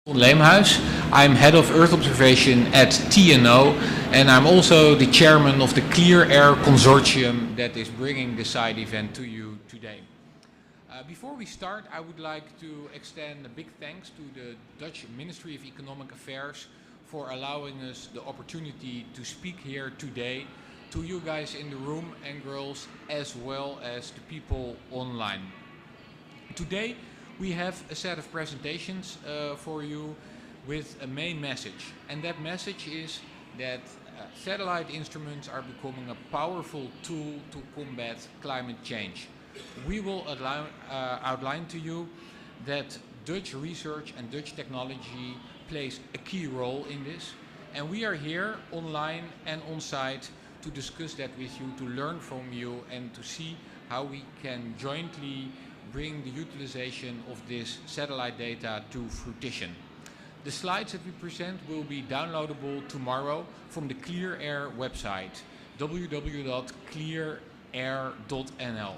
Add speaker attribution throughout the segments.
Speaker 1: Leemhuis. I'm head of Earth observation at TNO, and I'm also the chairman of the Clear Air Consortium that is bringing the side event to you today. Before we start, I would like to extend a big thanks to the Dutch Ministry of Economic Affairs for allowing us the opportunity to speak here today to you guys in the room and girls, as well as the people online. Today, we have a set of presentations for you with a main message, and that message is that satellite instruments are becoming a powerful tool to combat climate change. We will outline to you that Dutch research and Dutch technology plays a key role in this, and we are here online and on site to discuss that with you, to learn from you and to see how we can jointly bring the utilization of this satellite data to fruition. The slides that we present will be downloadable tomorrow from the Clear Air website, www.clearair.nl.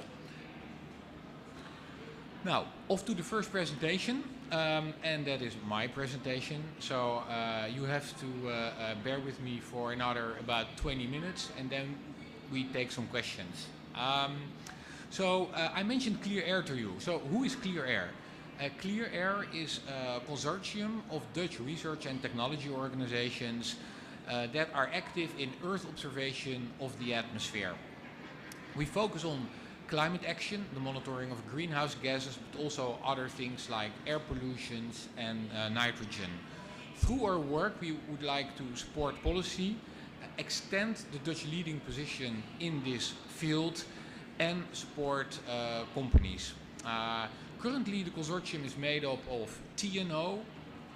Speaker 1: Now, off to the first presentation, and that is my presentation. So you have to bear with me for another about 20 minutes, and then we take some questions. I mentioned Clear Air to you. So who is Clear Air? Clear Air is a consortium of Dutch research and technology organizations that are active in Earth observation of the atmosphere. We focus on climate action, the monitoring of greenhouse gases, but also other things like air pollution and nitrogen. Through our work, we would like to support policy, extend the Dutch leading position in this field, and support companies. Currently, the consortium is made up of TNO,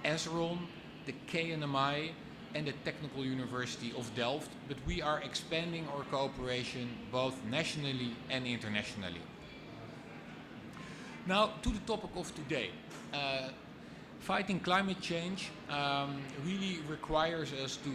Speaker 1: ESRON, the KNMI, and the Technical University of Delft, but we are expanding our cooperation both nationally and internationally. Now, to the topic of today. Fighting climate change really requires us to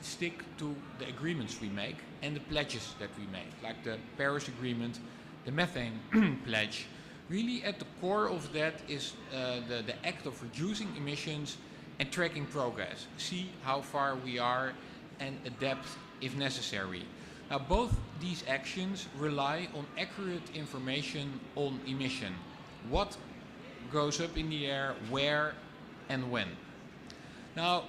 Speaker 1: stick to the agreements we make and the pledges that we make, like the Paris Agreement, the Methane pledge. Really at the core of that is the act of reducing emissions and tracking progress. See how far we are and adapt if necessary. Now, both these actions rely on accurate information on emission. What goes up in the air, where and when. Now,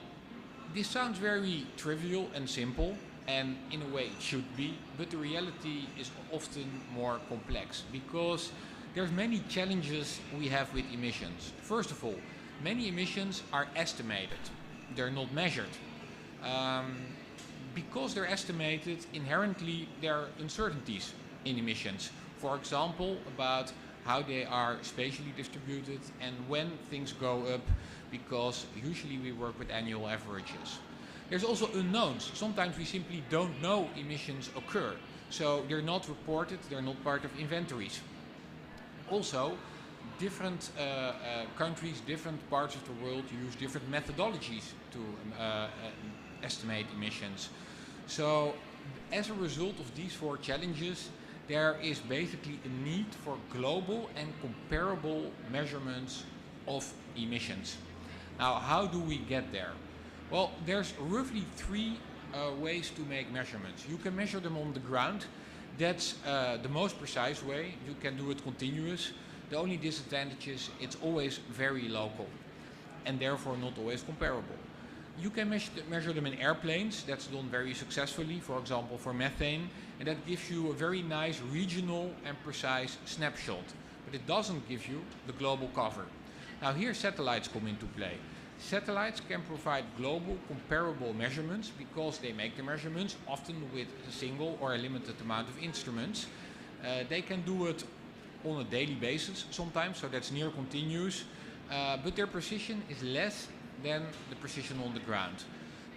Speaker 1: this sounds very trivial and simple, and in a way it should be, but the reality is often more complex because there's many challenges we have with emissions. First of all, many emissions are estimated. They're not measured. Because they're estimated, inherently there are uncertainties in emissions. For example, about how they are spatially distributed and when things go up, because usually we work with annual averages. There's also unknowns. Sometimes we simply don't know emissions occur. So they're not reported, they're not part of inventories. Also, different countries, different parts of the world use different methodologies to estimate emissions. So as a result of these four challenges, there is basically a need for global and comparable measurements of emissions. Now, how do we get there? Well, there's roughly three ways to make measurements. You can measure them on the ground. That's the most precise way. You can do it continuous. The only disadvantage is it's always very local and therefore not always comparable. You can measure them in airplanes. That's done very successfully, for example, for methane, and that gives you a very nice regional and precise snapshot, but it doesn't give you the global cover. Now, here satellites come into play. Satellites can provide global comparable measurements because they make the measurements often with a single or a limited amount of instruments. They can do it on a daily basis sometimes, so that's near continuous, but their precision is less than the precision on the ground.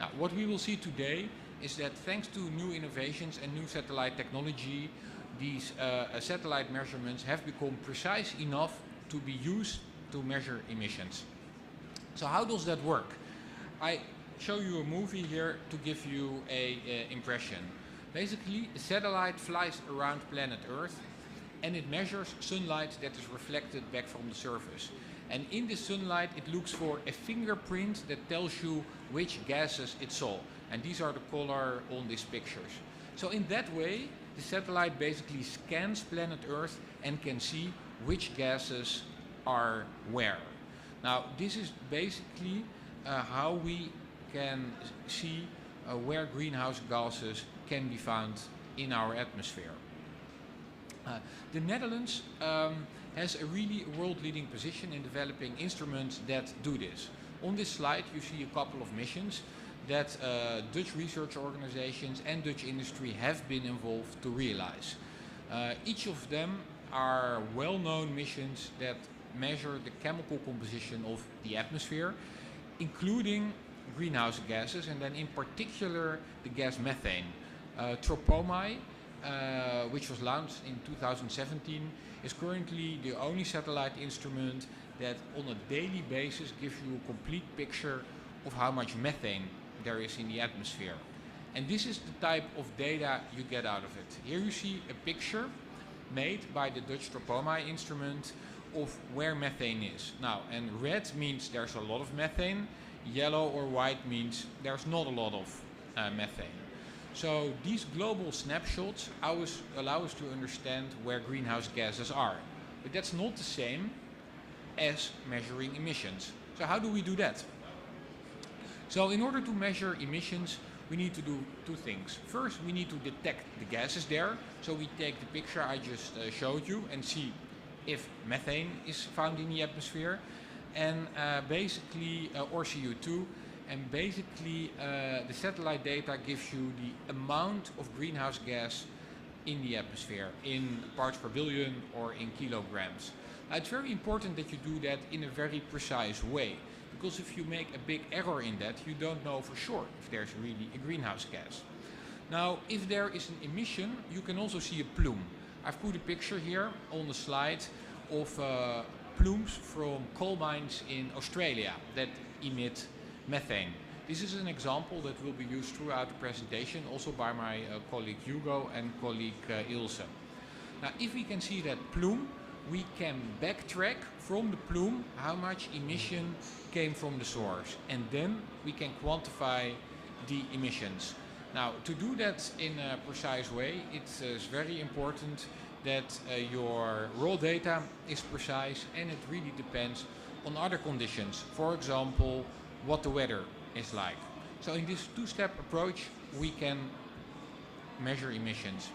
Speaker 1: Now, what we will see today is that thanks to new innovations and new satellite technology, these satellite measurements have become precise enough to be used to measure emissions. So how does that work? I show you a movie here to give you an impression. Basically, a satellite flies around planet Earth and it measures sunlight that is reflected back from the surface. And in the sunlight, it looks for a fingerprint that tells you which gases it saw. And these are the color on these pictures. So in that way, the satellite basically scans planet Earth and can see which gases are where. Now, this is basically how we can see where greenhouse gases can be found in our atmosphere. The Netherlands has a really world-leading position in developing instruments that do this. On this slide you see a couple of missions that Dutch research organizations and Dutch industry have been involved to realize. Each of them are well-known missions that measure the chemical composition of the atmosphere, including greenhouse gases, and then in particular the gas methane. Tropomai, which was launched in 2017, is currently the only satellite instrument that on a daily basis gives you a complete picture of how much methane there is in the atmosphere. And this is the type of data you get out of it. Here you see a picture made by the Dutch Tropomai instrument of where methane is. Now, and red means there's a lot of methane, yellow or white means there's not a lot of methane. So these global snapshots allow us to understand where greenhouse gases are. But that's not the same as measuring emissions. So how do we do that? So in order to measure emissions, we need to do two things. First, we need to detect the gases there. So we take the picture I just showed you and see if methane is found in the atmosphere, and or CO2. And basically the satellite data gives you the amount of greenhouse gas in the atmosphere in parts per billion or in kilograms. It's very important that you do that in a very precise way, because if you make a big error in that, you don't know for sure if there's really a greenhouse gas. Now, if there is an emission, you can also see a plume. I've put a picture here on the slide of plumes from coal mines in Australia that emit methane. This is an example that will be used throughout the presentation, also by my colleague Hugo and colleague Ilse. Now, if we can see that plume, we can backtrack from the plume how much emission came from the source, and then we can quantify the emissions. Now, to do that in a precise way, it is very important that your raw data is precise, and it really depends on other conditions. For example, what the weather is like. So in this two-step approach, we can measure emissions.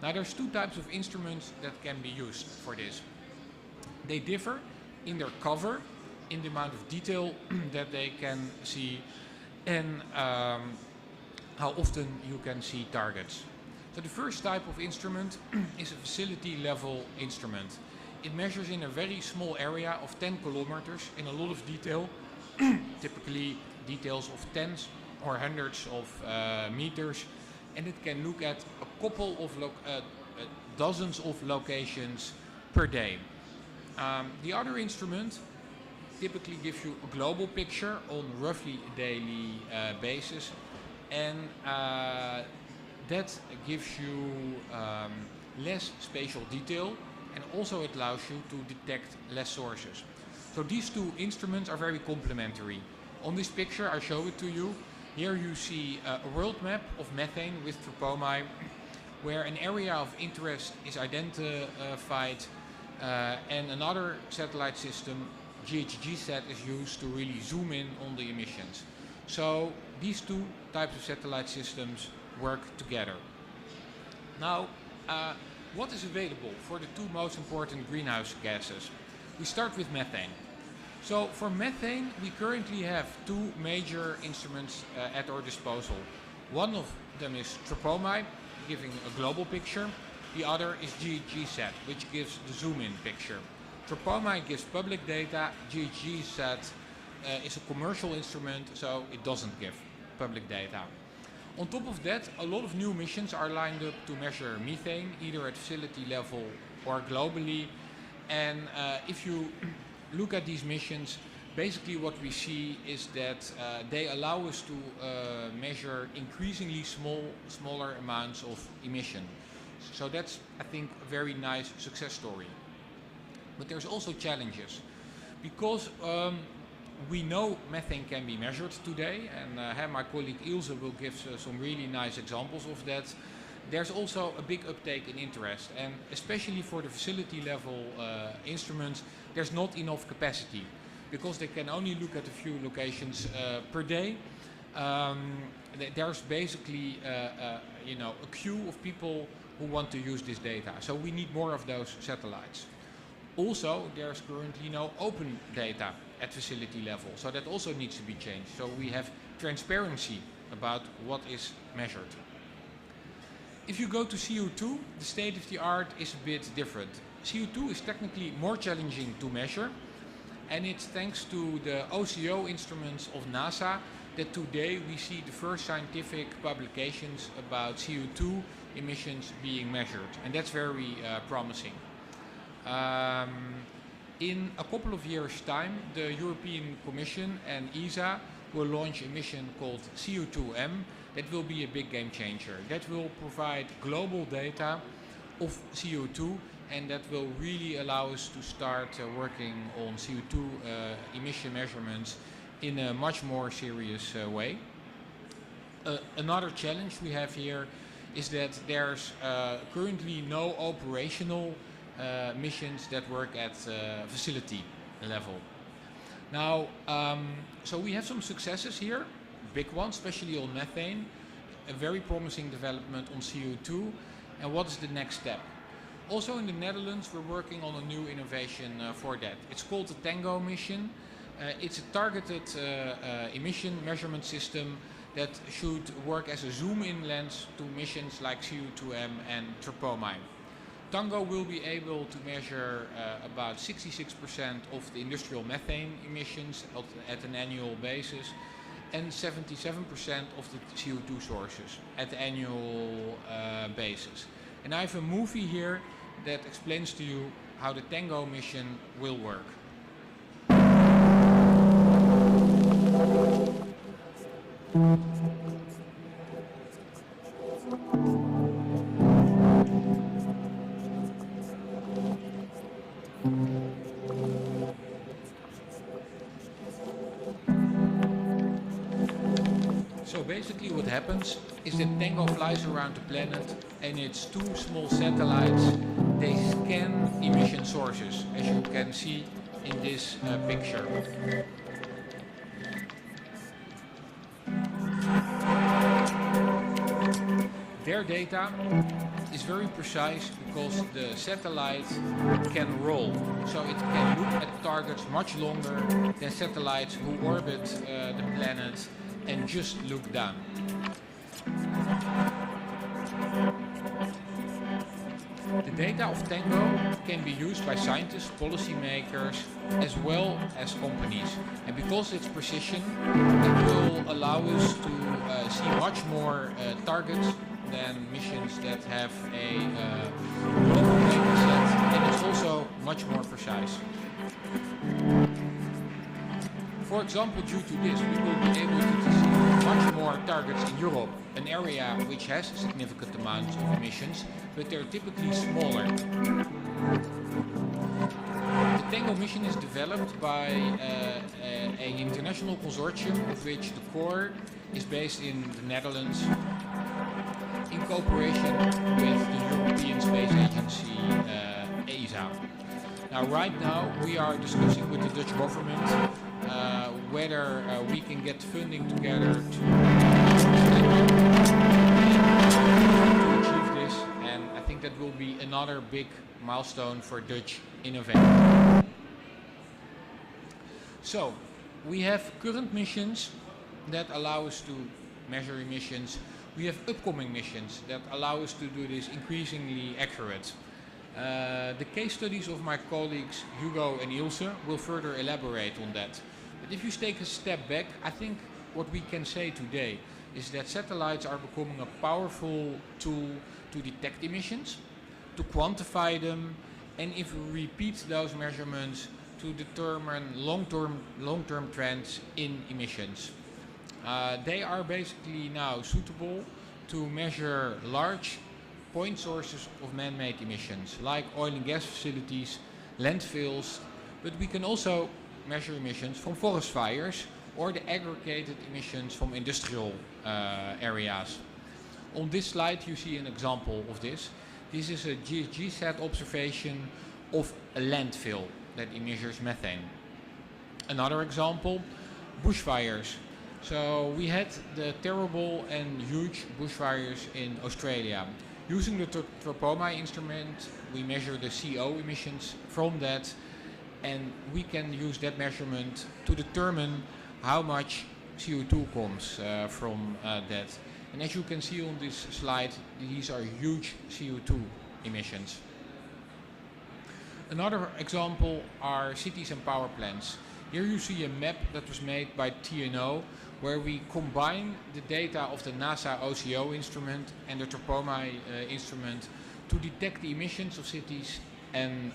Speaker 1: Now, there's two types of instruments that can be used for this. They differ in their cover, in the amount of detail that they can see, and how often you can see targets. So the first type of instrument is a facility level instrument. It measures in a very small area of 10 kilometers in a lot of detail, typically details of tens or hundreds of meters, and it can look at a couple of dozens of locations per day. The other instrument typically gives you a global picture on roughly a daily basis, and that gives you less spatial detail, and also it allows you to detect less sources. So these two instruments are very complementary. On this picture I show it to you. Here you see a world map of methane with Tropomai, where an area of interest is identified, and another satellite system, GHGSat, is used to really zoom in on the emissions. So these two types of satellite systems work together. Now, what is available for the two most important greenhouse gases? We start with methane. So for methane, we currently have two major instruments at our disposal. One of them is Tropomai, giving a global picture. The other is GHGSat, which gives the zoom-in picture. Tropomai gives public data. GHGSat is a commercial instrument, so it doesn't give public data. On top of that, a lot of new missions are lined up to measure methane, either at facility level or globally. And if you look at these missions, basically what we see is that they allow us to measure increasingly smaller amounts of emission. So that's, I think, a very nice success story. But there's also challenges, Because we know methane can be measured today, and my colleague Ilse will give some really nice examples of that. There's also a big uptake in interest, and especially for the facility level instruments, there's not enough capacity because they can only look at a few locations per day. There's basically a queue of people who want to use this data, so we need more of those satellites. Also, there's currently no open data at facility level, so that also needs to be changed. So we have transparency about what is measured. If you go to CO2, the state of the art is a bit different. CO2 is technically more challenging to measure, and it's thanks to the OCO instruments of NASA that today we see the first scientific publications about CO2 emissions being measured, and that's very promising. In a couple of years' time, the European Commission and ESA will launch a mission called CO2M. That will be a big game changer. That will provide global data of CO2, and that will really allow us to start working on CO2 emission measurements in a much more serious way. Another challenge we have here is that there's currently no operational missions that work at facility level. Now, so we have some successes here, big ones, especially on methane, a very promising development on CO2, and what is the next step? Also in the Netherlands, we're working on a new innovation for that. It's called the Tango mission. It's a targeted emission measurement system that should work as a zoom-in lens to missions like CO2M and tropomine. Tango will be able to measure about 66% of the industrial methane emissions at an annual basis and 77% of the CO2 sources at the annual basis. And I have a movie here that explains to you how the Tango mission will work. So basically what happens is that Tango flies around the planet and its two small satellites, they scan emission sources, as you can see in this picture. Their data is very precise because the satellite can roll, so it can look at targets much longer than satellites who orbit the planet and just look down. The data of Tango can be used by scientists, policymakers, as well as companies. And because it's precision, it will allow us to see much more targets than missions that have a global data set, and it's also much more precise. For example, due to this, we will be able to see much more targets in Europe, an area which has significant amounts of emissions, but they're typically smaller. The Tango mission is developed by an international consortium of which the core is based in the Netherlands in cooperation with the European Space Agency, ESA. Now, right now, we are discussing with the Dutch government whether we can get funding together to achieve this, and I think that will be another big milestone for Dutch innovation. So, we have current missions that allow us to measure emissions. We have upcoming missions that allow us to do this increasingly accurate. The case studies of my colleagues Hugo and Ilse will further elaborate on that. But if you take a step back, I think what we can say today is that satellites are becoming a powerful tool to detect emissions, to quantify them, and if we repeat those measurements, to determine long-term trends in emissions. They are basically now suitable to measure large point sources of man-made emissions, like oil and gas facilities, landfills, but we can also measure emissions from forest fires or the aggregated emissions from industrial areas. On this slide you see an example of this. This is a GHG-SAT observation of a landfill that measures methane. Another example, bushfires. So we had the terrible and huge bushfires in Australia. Using the Tropoma instrument, we measure the CO emissions from that, and we can use that measurement to determine how much CO2 comes from that. And as you can see on this slide, these are huge CO2 emissions. Another example are cities and power plants. Here you see a map that was made by TNO, where we combine the data of the NASA OCO instrument and the Tropoma instrument to detect the emissions of cities and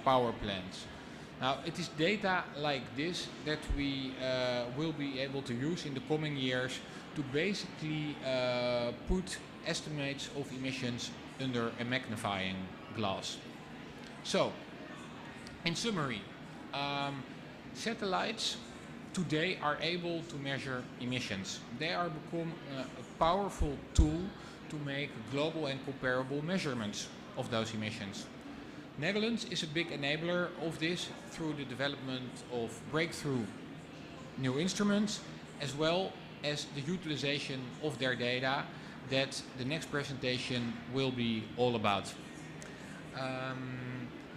Speaker 1: power plants. Now, it is data like this that we will be able to use in the coming years to basically put estimates of emissions under a magnifying glass. So, in summary, satellites today are able to measure emissions. They are become a powerful tool to make global and comparable measurements of those emissions. Netherlands is a big enabler of this through the development of breakthrough new instruments, as well as the utilization of their data that the next presentation will be all about.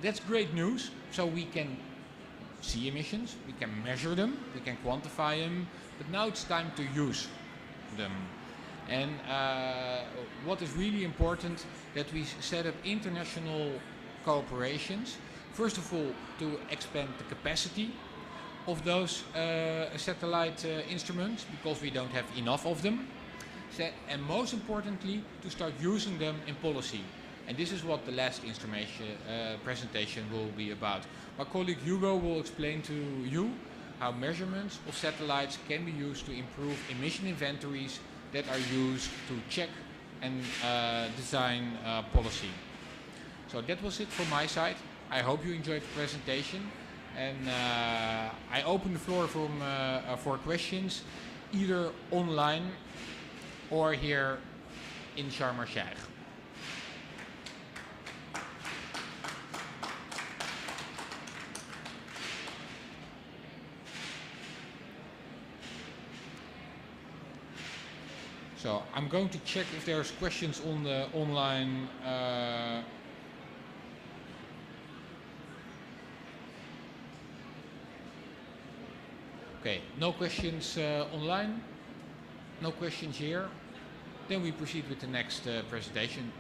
Speaker 1: That's great news, so we can see emissions, we can measure them, we can quantify them, but now it's time to use them. And what is really important, that we set up international cooperations, first of all to expand the capacity of those satellite instruments, because we don't have enough of them, and most importantly to start using them in policy. And this is what the last presentation will be about. My colleague Hugo will explain to you how measurements of satellites can be used to improve emission inventories that are used to check and design policy. So that was it from my side. I hope you enjoyed the presentation, and I open the floor for questions, either online or here in Sharm el-Sheikh. So I'm going to check if there's questions on the online. Okay, no questions online, no questions here. Then we proceed with the next presentation.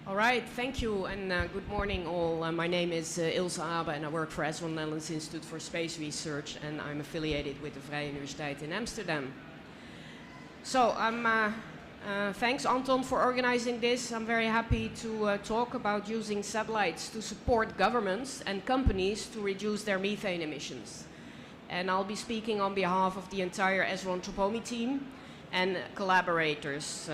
Speaker 2: All right, thank you, and good morning all. My name is Ilse Abe, and I work for Esron Netherlands Institute for Space Research, and I'm affiliated with the Vrije Universiteit in Amsterdam. So, thanks Anton for organizing this. I'm very happy to talk about using satellites to support governments and companies to reduce their methane emissions. And I'll be speaking on behalf of the entire Esron Tropomi team and collaborators.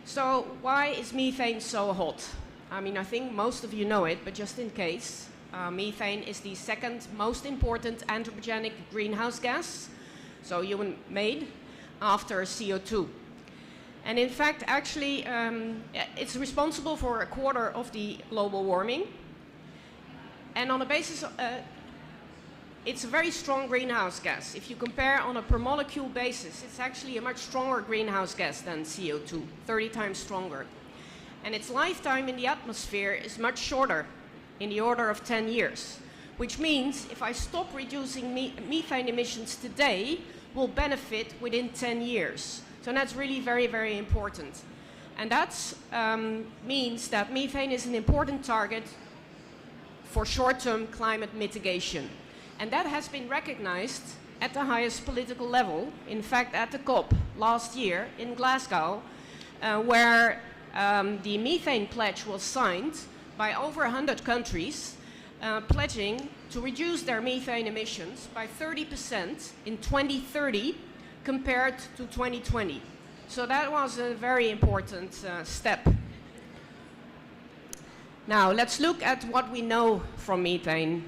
Speaker 2: So why is methane so hot? I mean, I think most of you know it, but just in case, methane is the second most important anthropogenic greenhouse gas, so human-made, after CO2. And in fact, actually, it's responsible for a quarter of the global warming. And on the basis of, it's a very strong greenhouse gas. If you compare on a per molecule basis, it's actually a much stronger greenhouse gas than CO2, 30 times stronger. And its lifetime in the atmosphere is much shorter, in the order of 10 years, which means if I stop reducing methane emissions today, we'll benefit within 10 years. So that's really very, very important. And that means that methane is an important target for short-term climate mitigation. And that has been recognized at the highest political level, in fact at the COP last year in Glasgow, where the methane pledge was signed by over 100 countries, pledging to reduce their methane emissions by 30% in 2030 compared to 2020. So that was a very important step. Now let's look at what we know from methane.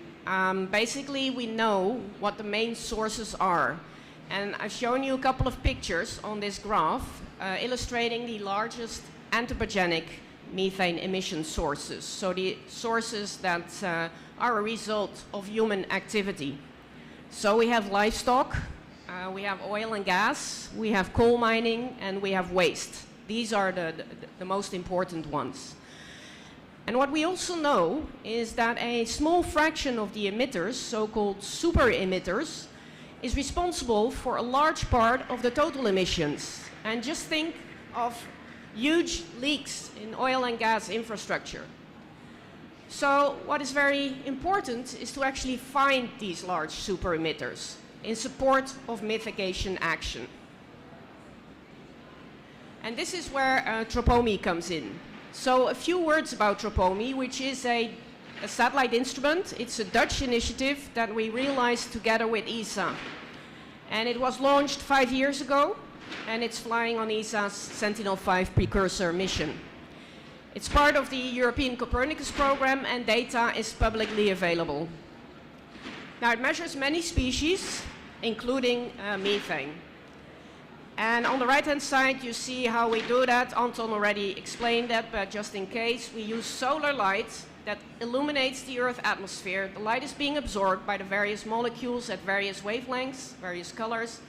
Speaker 2: Basically we know what the main sources are. And I've shown you a couple of pictures on this graph illustrating the largest anthropogenic methane emission sources. So the sources that are a result of human activity. So we have livestock, we have oil and gas, we have coal mining, and we have waste. These are the most important ones. And what we also know is that a small fraction of the emitters, so-called super emitters, is responsible for a large part of the total emissions. And just think of huge leaks in oil and gas infrastructure. So what is very important is to actually find these large super emitters in support of mitigation action. And this is where Tropomi comes in. So a few words about Tropomi, which is a satellite instrument. It's a Dutch initiative that we realized together with ESA. And it was launched 5 years ago, and it's flying on ESA's Sentinel-5 precursor mission. It's part of the European Copernicus program, and data is publicly available. Now it measures many species, including methane. And on the right-hand side, you see how we do that. Anton already explained that, but just in case, we use solar light that illuminates the Earth atmosphere. The light is being absorbed by the various molecules at various wavelengths, various colors,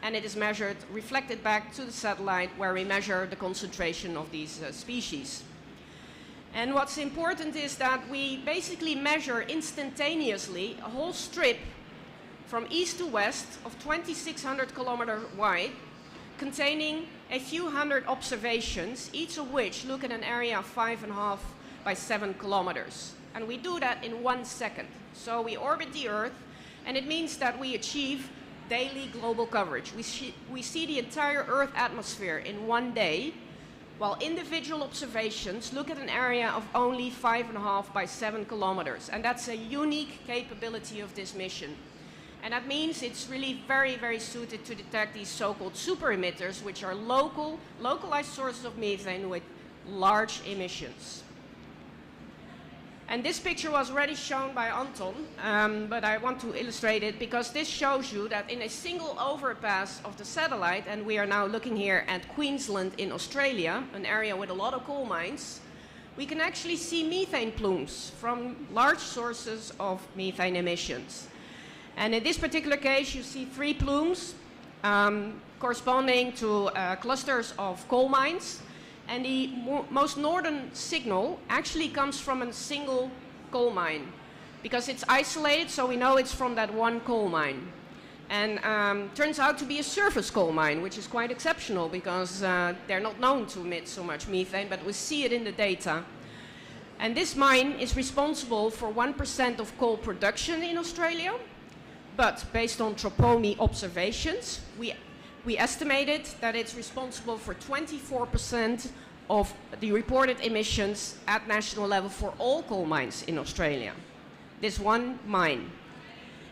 Speaker 2: and it is measured, reflected back to the satellite where we measure the concentration of these species. And what's important is that we basically measure instantaneously a whole strip from east to west of 2,600 kilometers wide, containing a few hundred observations, each of which look at an area of 5.5 by 7 kilometers. And we do that in 1 second. So we orbit the Earth, and it means that we achieve daily global coverage. We see the entire Earth atmosphere in 1 day, while individual observations look at an area of only 5.5 by 7 kilometers. And that's a unique capability of this mission. And that means it's really very, very suited to detect these so-called super emitters, which are localized sources of methane with large emissions. And this picture was already shown by Anton, but I want to illustrate it because this shows you that in a single overpass of the satellite, and we are now looking here at Queensland in Australia, an area with a lot of coal mines, we can actually see methane plumes from large sources of methane emissions. And in this particular case, you see 3 plumes corresponding to clusters of coal mines. And the most northern signal actually comes from a single coal mine because it's isolated, so we know it's from that one coal mine. And turns out to be a surface coal mine, which is quite exceptional because they're not known to emit so much methane, but we see it in the data. And this mine is responsible for 1% of coal production in Australia. But based on Tropomi observations, we estimated that it's responsible for 24% of the reported emissions at national level for all coal mines in Australia. This one mine.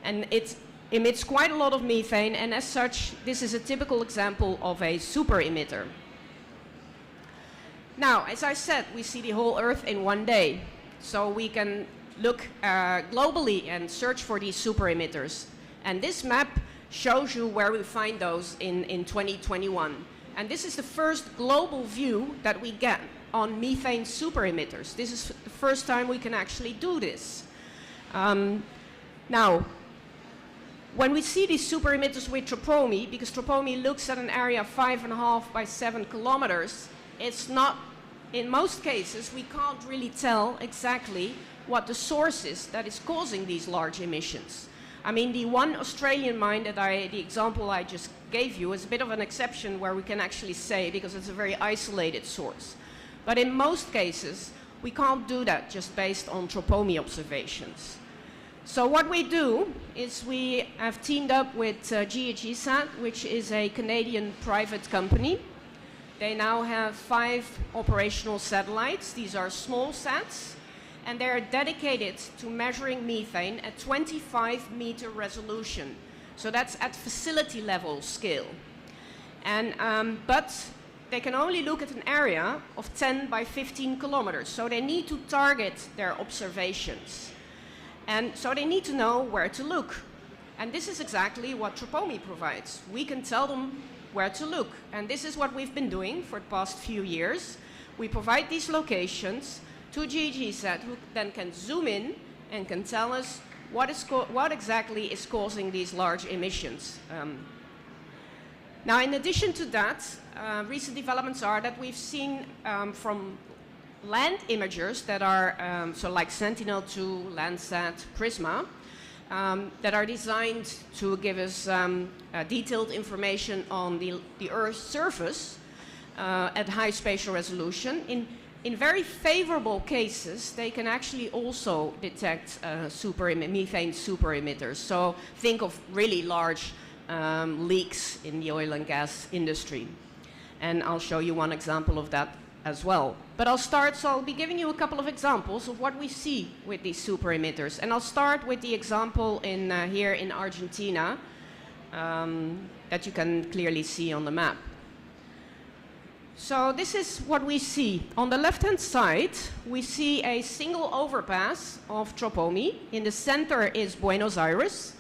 Speaker 2: And it emits quite a lot of methane, and as such, this is a typical example of a super emitter. Now, as I said, we see the whole Earth in 1 day. So we can look globally and search for these super emitters. And this map shows you where we find those in 2021. And this is the first global view that we get on methane super emitters. This is the first time we can actually do this. Now, when we see these super emitters with Tropomi, because Tropomi looks at an area of 5.5 by 7 kilometers, it's not, in most cases, we can't really tell exactly what the source is that is causing these large emissions. I mean, the one Australian mine that the example I just gave you is a bit of an exception where we can actually say, because it's a very isolated source. But in most cases, we can't do that just based on tropomi observations. So what we do is we have teamed up with GHGSat, which is a Canadian private company. They now have 5 operational satellites. These are small sats, and they're dedicated to measuring methane at 25-meter resolution. So that's at facility level scale. And, but they can only look at an area of 10 by 15 kilometers. So they need to target their observations. And so they need to know where to look. And this is exactly what tropomi provides. We can tell them where to look. And this is what we've been doing for the past few years. We provide these locations to GHGSat, who then can zoom in and can tell us what exactly is causing these large emissions. Now, in addition to that, recent developments are that we've seen from land imagers that are, so like Sentinel-2, Landsat, Prisma, that are designed to give us detailed information on the Earth's surface at high spatial resolution. In very favorable cases, they can actually also detect methane super emitters. So think of really large leaks in the oil and gas industry. And I'll show you one example of that as well. But I'll be giving you a couple of examples of what we see with these super emitters. And I'll start with the example here in Argentina that you can clearly see on the map. So this is what we see. On the left-hand side, we see a single overpass of tropomi. In the center is Buenos Aires.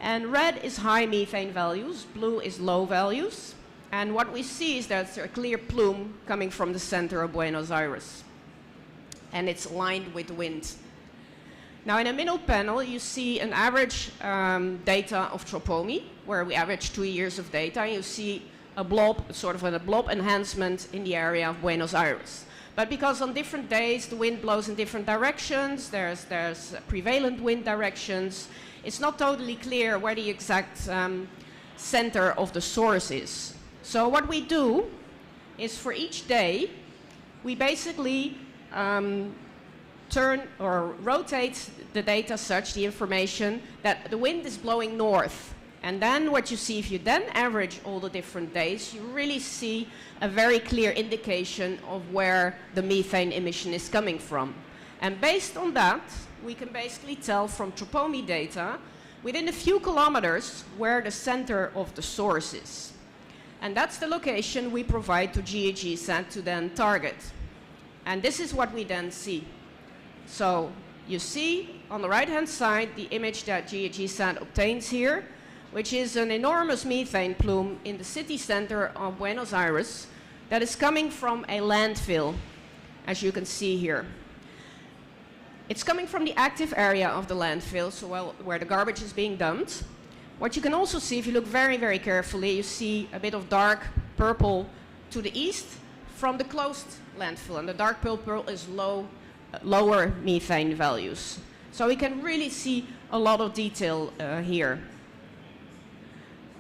Speaker 2: And red is high methane values, blue is low values. And what we see is there's a clear plume coming from the center of Buenos Aires. And it's lined with wind. Now in the middle panel, you see an average data of tropomi, where we average 2 years of data. You see a blob, sort of a blob enhancement in the area of Buenos Aires. But because on different days the wind blows in different directions, there's prevalent wind directions, it's not totally clear where the exact center of the source is. So what we do is for each day, we basically turn or rotate the data such, the information, that the wind is blowing north. And then what you see, if you then average all the different days, you really see a very clear indication of where the methane emission is coming from. And based on that, we can basically tell from tropomi data within a few kilometers where the center of the source is. And that's the location we provide to GHGSat to then target. And this is what we then see. So you see on the right-hand side the image that GHGSat obtains here, which is an enormous methane plume in the city center of Buenos Aires that is coming from a landfill, as you can see here. It's coming from the active area of the landfill, so where the garbage is being dumped. What you can also see, if you look very, very carefully, you see a bit of dark purple to the east from the closed landfill, and the dark purple is lower methane values. So we can really see a lot of detail here.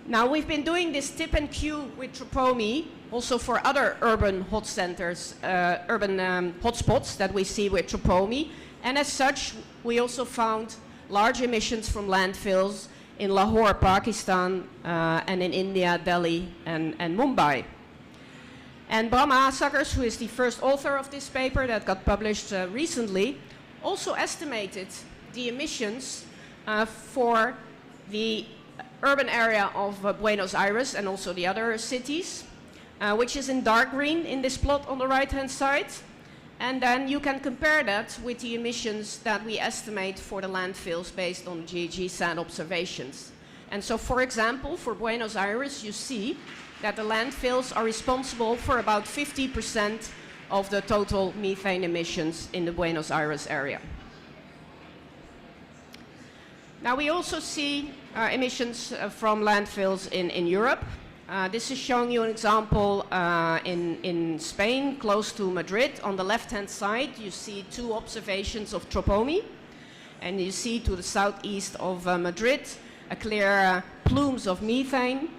Speaker 2: Now, we've been doing this tip and cue with tropomi also for other urban hot centers, urban hotspots that we see with tropomi. And as such, we also found large emissions from landfills in Lahore, Pakistan, and in India, Delhi, and Mumbai. And Brahma Sakars, who is the first author of this paper that got published recently, also estimated the emissions for the urban area of Buenos Aires and also the other cities, which is in dark green in this plot on the right-hand side. And then you can compare that with the emissions that we estimate for the landfills based on GHGSat observations. And so, for example, for Buenos Aires, you see that the landfills are responsible for about 50% of the total methane emissions in the Buenos Aires area. Now, we also see emissions from landfills in Europe. This is showing you an example in Spain, close to Madrid. On the left-hand side, you see 2 observations of tropomi. And you see to the southeast of Madrid, a clear plumes of methane.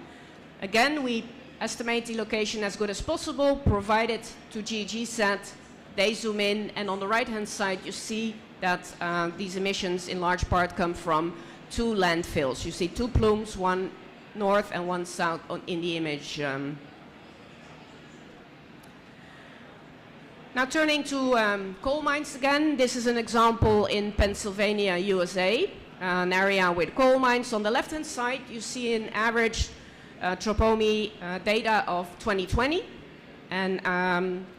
Speaker 2: Again, we estimate the location as good as possible, provide it to GHGSat they zoom in, and on the right-hand side you see that these emissions in large part come from 2 landfills. You see 2 plumes, one north and one south in the image. Now turning to coal mines again, this is an example in Pennsylvania, USA, an area with coal mines. On the left-hand side you see an average tropomi data of 2020. And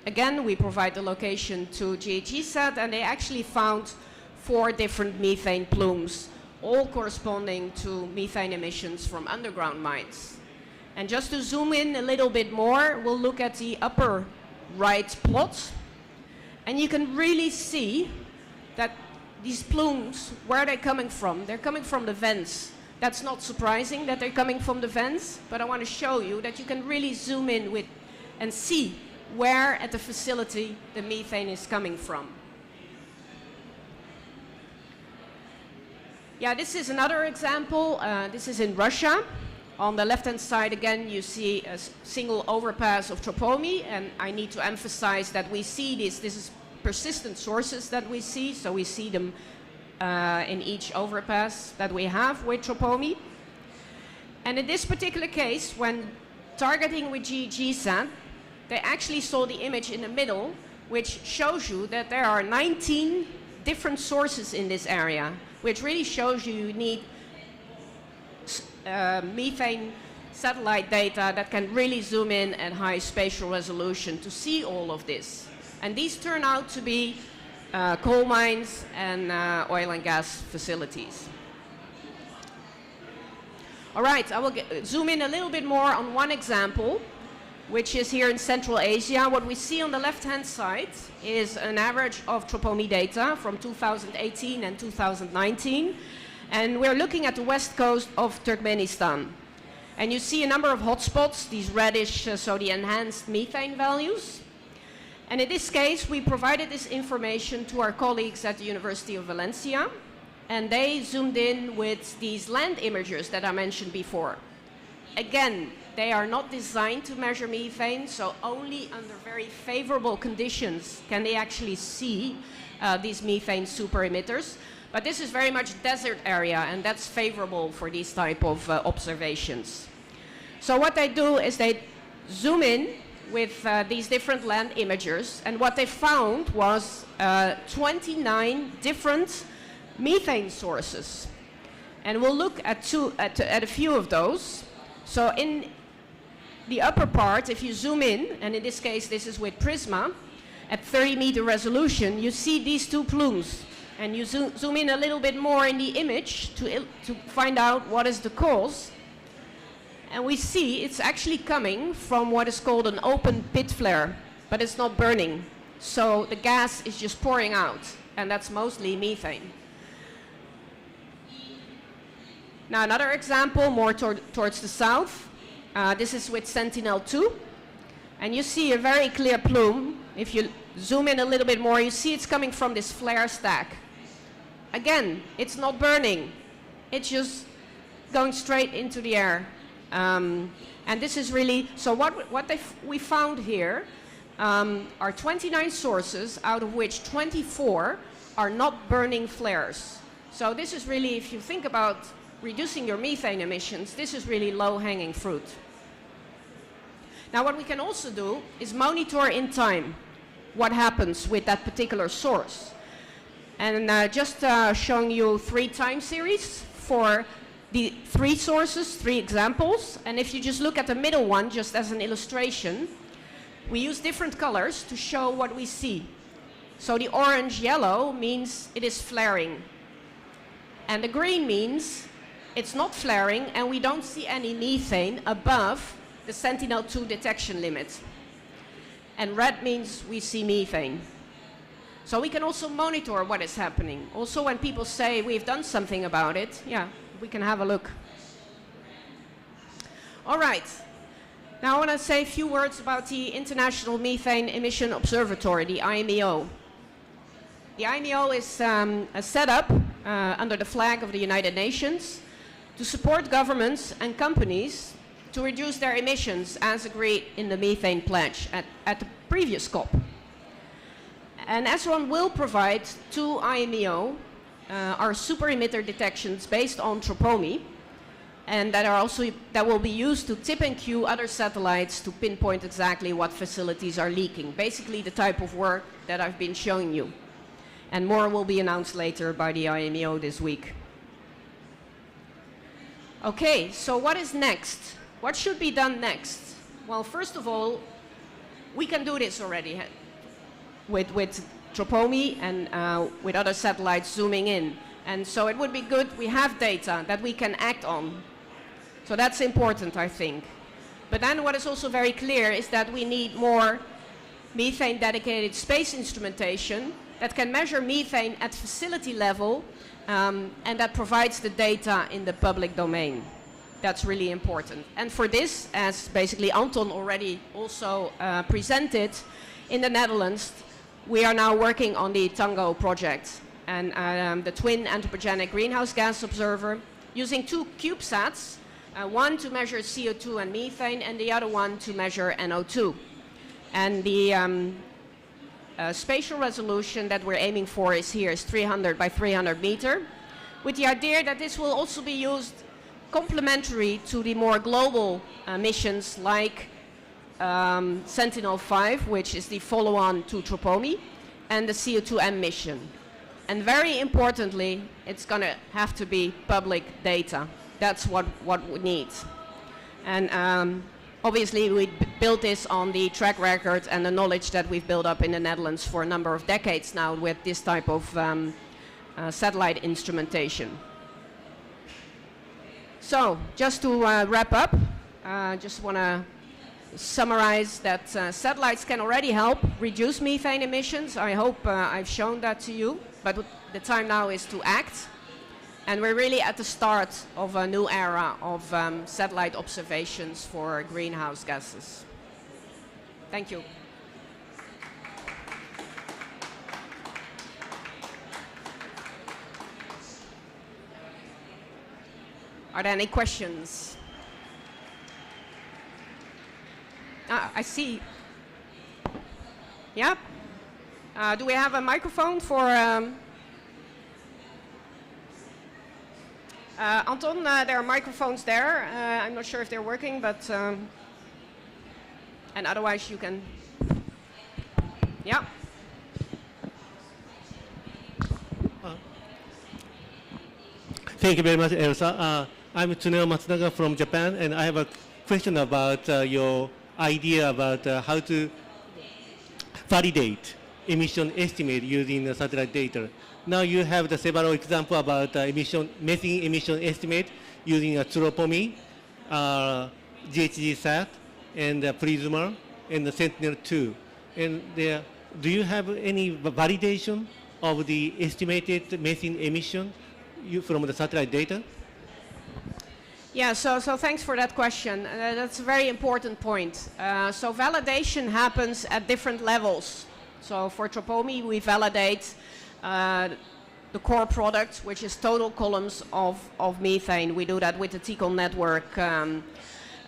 Speaker 2: again, we provide the location to GHGSat, and they actually found 4 different methane plumes, all corresponding to methane emissions from underground mines. And just to zoom in a little bit more, we'll look at the upper right plot. And you can really see that these plumes, where are they coming from? They're coming from the vents. That's not surprising that they're coming from the vents, but I want to show you that you can really zoom in with and see where at the facility the methane is coming from. Yeah, this is another example. This is in Russia. On the left-hand side, again, you see a single overpass of tropomi, and I need to emphasize that we see this is persistent sources that we see, so we see them in each overpass that we have with tropomi. And in this particular case, when targeting with GHGSat, they actually saw the image in the middle, which shows you that there are 19 different sources in this area, which really shows you need methane satellite data that can really zoom in at high spatial resolution to see all of this. And these turn out to be coal mines and oil and gas facilities. All right, I will zoom in a little bit more on one example, which is here in Central Asia. What we see on the left-hand side is an average of tropomi data from 2018 and 2019. And we're looking at the west coast of Turkmenistan. And you see a number of hotspots, these reddish, so the enhanced methane values. And in this case, we provided this information to our colleagues at the University of Valencia, and they zoomed in with these land imagers that I mentioned before. Again, they are not designed to measure methane, so only under very favorable conditions can they actually see these methane super emitters. But this is very much desert area, and that's favorable for these type of observations. So what they do is they zoom in with these different land imagers, and what they found was 29 different methane sources. And we'll look at a few of those. So in the upper part, if you zoom in, and in this case this is with Prisma, at 30-meter resolution, you see these 2 plumes. And you zoom in a little bit more in the image to find out what is the cause. And we see it's actually coming from what is called an open pit flare, but it's not burning. So the gas is just pouring out, and that's mostly methane. Now another example, more towards the south. This is with Sentinel-2. And you see a very clear plume. If you zoom in a little bit more, you see it's coming from this flare stack. Again, it's not burning. It's just going straight into the air. And this is really, so what we found here are 29 sources, out of which 24 are not burning flares. So this is really, if you think about reducing your methane emissions, this is really low-hanging fruit. Now what we can also do is monitor in time what happens with that particular source. And just showing you 3 time series for the 3 sources, 3 examples. And if you just look at the middle one, just as an illustration, we use different colors to show what we see. So the orange-yellow means it is flaring. And the green means it's not flaring, and we don't see any methane above the Sentinel-2 detection limit. And red means we see methane. So we can also monitor what is happening. Also, when people say we've done something about it, yeah, we can have a look. All right. Now I want to say a few words about the International Methane Emission Observatory, the IMEO. The IMEO is a setup under the flag of the United Nations to support governments and companies to reduce their emissions as agreed in the methane pledge at the previous COP. And ESRON will provide to IMEO our super emitter detections based on tropomi, and that will be used to tip and cue other satellites to pinpoint exactly what facilities are leaking. Basically the type of work that I've been showing you. And more will be announced later by the IMEO this week. Okay, so what is next? What should be done next? Well, first of all, we can do this already with tropomi and with other satellites zooming in. And so it would be good, we have data that we can act on. So that's important, I think. But then what is also very clear is that we need more methane dedicated space instrumentation that can measure methane at facility level and that provides the data in the public domain. That's really important. And for this, as basically Anton already also presented, in the Netherlands, we are now working on the Tango project and the twin anthropogenic greenhouse gas observer using 2 CubeSats, one to measure CO2 and methane and the other one to measure NO2. And the spatial resolution that we're aiming for is 300 by 300 meter, with the idea that this will also be used complementary to the more global missions like Sentinel-5, which is the follow-on to tropomi, and the CO2M mission. And very importantly, it's going to have to be public data. That's what we need. And obviously, we built this on the track record and the knowledge that we've built up in the Netherlands for a number of decades now with this type of satellite instrumentation. So, just to wrap up, I just want to summarize that satellites can already help reduce methane emissions. I hope I've shown that to you, but the time now is to act. And we're really at the start of a new era of satellite observations for greenhouse gases. Thank you. Are there any questions? I see. Yeah? Do we have a microphone for... Anton, there are microphones there. I'm not sure if they're working, but... and otherwise you can... Yeah.
Speaker 3: Thank you very much, Elsa. I'm Tsuneo Matsunaga from Japan, and I have a question about your idea about how to validate emission estimate using satellite data. Now you have the several examples about methane emission estimate using a tropomi, GHG-SAT, and Prisma, and the Sentinel-2. And do you have any validation of the estimated methane emission from the satellite data?
Speaker 2: Yeah, so thanks for that question. That's a very important point. So validation happens at different levels. So for tropomi, we validate the core product, which is total columns of methane. We do that with the TCON network.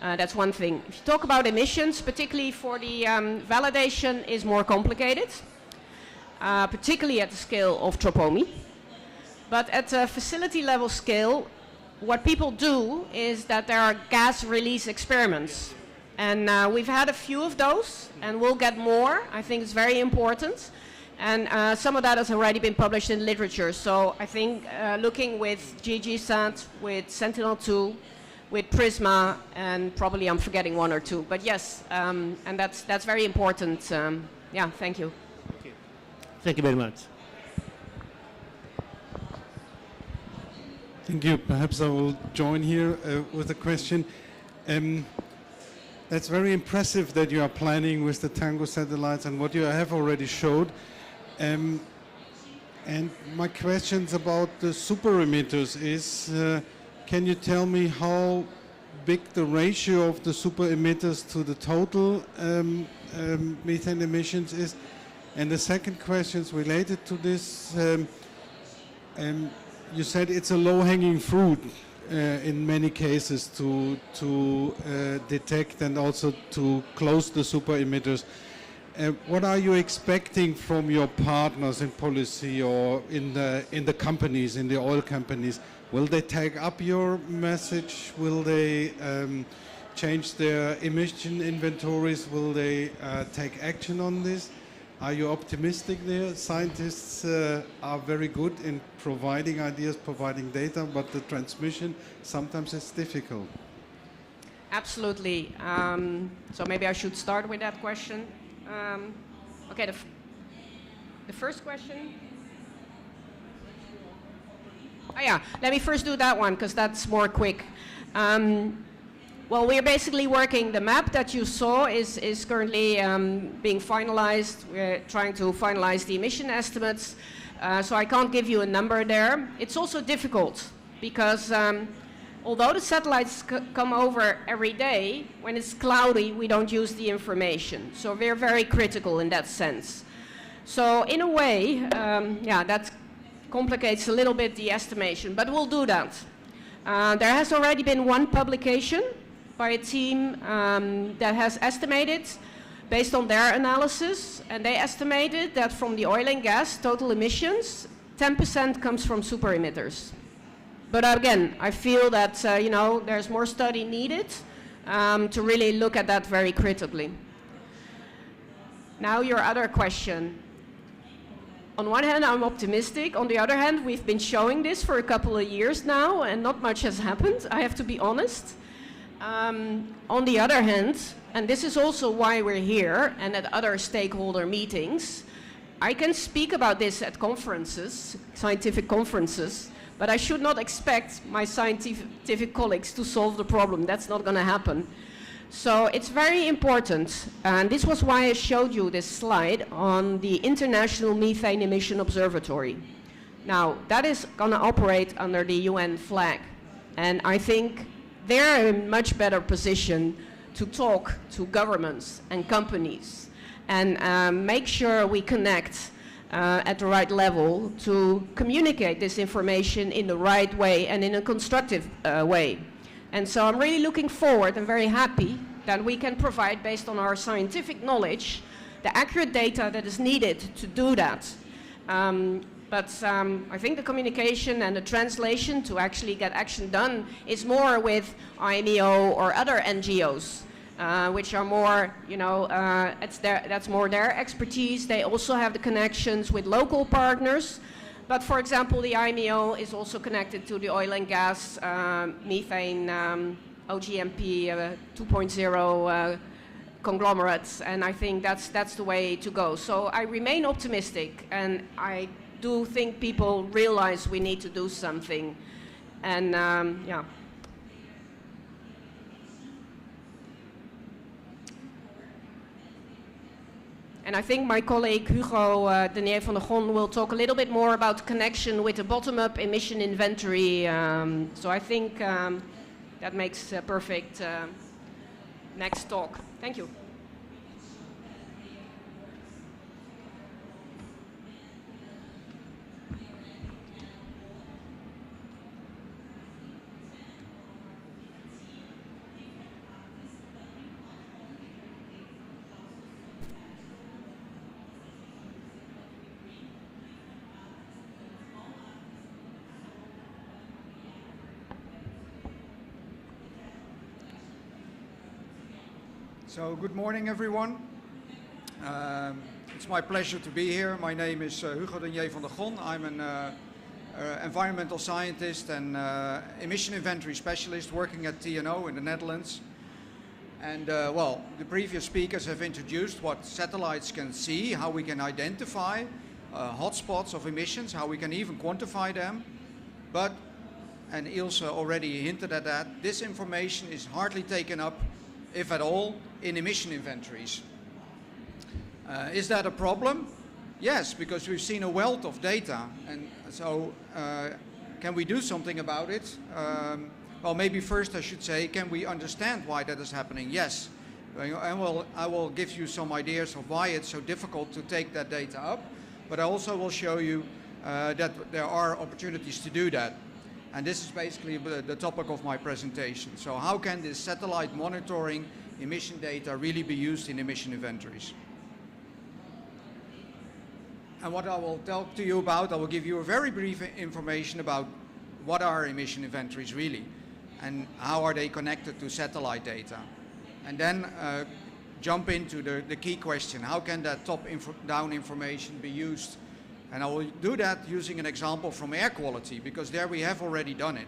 Speaker 2: That's one thing. If you talk about emissions, particularly for the validation is more complicated, particularly at the scale of tropomi. But at a facility level scale, what people do is that there are gas release experiments. And we've had a few of those, and we'll get more. I think it's very important. And some of that has already been published in literature. So I think looking with GHG-SAT, with Sentinel-2, with Prisma, and probably I'm forgetting one or two. But yes, and that's very important. Yeah, thank you.
Speaker 3: Okay. Thank you very much.
Speaker 4: Thank you. Perhaps I will join here with a question. That's very impressive that you are planning with the Tango satellites and what you have already showed. And my questions about the super emitters is, can you tell me how big the ratio of the super emitters to the total methane emissions is? And the second question is related to this. You said it's a low-hanging fruit in many cases to detect and also to close the super emitters. What are you expecting from your partners in policy or in the companies, in the oil companies? Will they take up your message? Will they change their emission inventories? Will they take action on this? Are you optimistic there? Scientists are very good in providing ideas, providing data, but the transmission sometimes is difficult.
Speaker 2: Absolutely. So maybe I should start with that question. Okay, the first question. Oh yeah, let me first do that one because that's more quick. Well, we're basically working, the map that you saw is currently being finalized. We're trying to finalize the emission estimates, so I can't give you a number there. It's also difficult because although the satellites come over every day, when it's cloudy, we don't use the information. So we're very critical in that sense. So in a way, yeah, that complicates a little bit the estimation, but we'll do that. There has already been one publication by a team that has estimated based on their analysis, and they estimated that from the oil and gas total emissions, 10% comes from super emitters. But again, I feel that you know, there's more study needed to really look at that very critically. Now your other question. On one hand, I'm optimistic. On the other hand, we've been showing this for a couple of years now, and not much has happened, I have to be honest. On the other hand, and this is also why we're here and at other stakeholder meetings, I can speak about this at conferences, scientific conferences, but I should not expect my scientific colleagues to solve the problem. That's not going to happen. So it's very important, and this was why I showed you this slide on the International Methane Emission Observatory. Now, that is going to operate under the UN flag, and I think they're in a much better position to talk to governments and companies and make sure we connect at the right level to communicate this information in the right way and in a constructive way. And so I'm really looking forward and very happy that we can provide, based on our scientific knowledge, the accurate data that is needed to do that. But I think the communication and the translation to actually get action done is more with IMEO or other NGOs, which are more, you know, that's more their expertise. They also have the connections with local partners. But for example, the IMEO is also connected to the oil and gas, methane, OGMP 2.0 conglomerates, and I think that's the way to go. So I remain optimistic, and I do think people realize we need to do something, and yeah. And I think my colleague Hugo Denier van der Gon will talk a little bit more about connection with the bottom-up emission inventory. So I think that makes a perfect next talk. Thank you.
Speaker 5: So good morning, everyone. It's my pleasure to be here. My name is Hugo Denier van der Gon. I'm an environmental scientist and emission inventory specialist working at TNO in the Netherlands. And well, the previous speakers have introduced what satellites can see, how we can identify hotspots of emissions, how we can even quantify them. But, and Ilse already hinted at that, this information is hardly taken up, if at all, in emission inventories. Is that a problem? Yes, because we've seen a wealth of data, and so can we do something about it? Well, maybe first I should say, can we understand why that is happening? Yes, and I will give you some ideas of why it's so difficult to take that data up, but I also will show you that there are opportunities to do that. And this is basically the topic of my presentation. So how can this satellite monitoring emission data really be used in emission inventories? And what I will talk to you about, I will give you a very brief information about what are emission inventories really, and how are they connected to satellite data. And then jump into the key question, how can that top-down information be used? And I will do that using an example from air quality, because there we have already done it.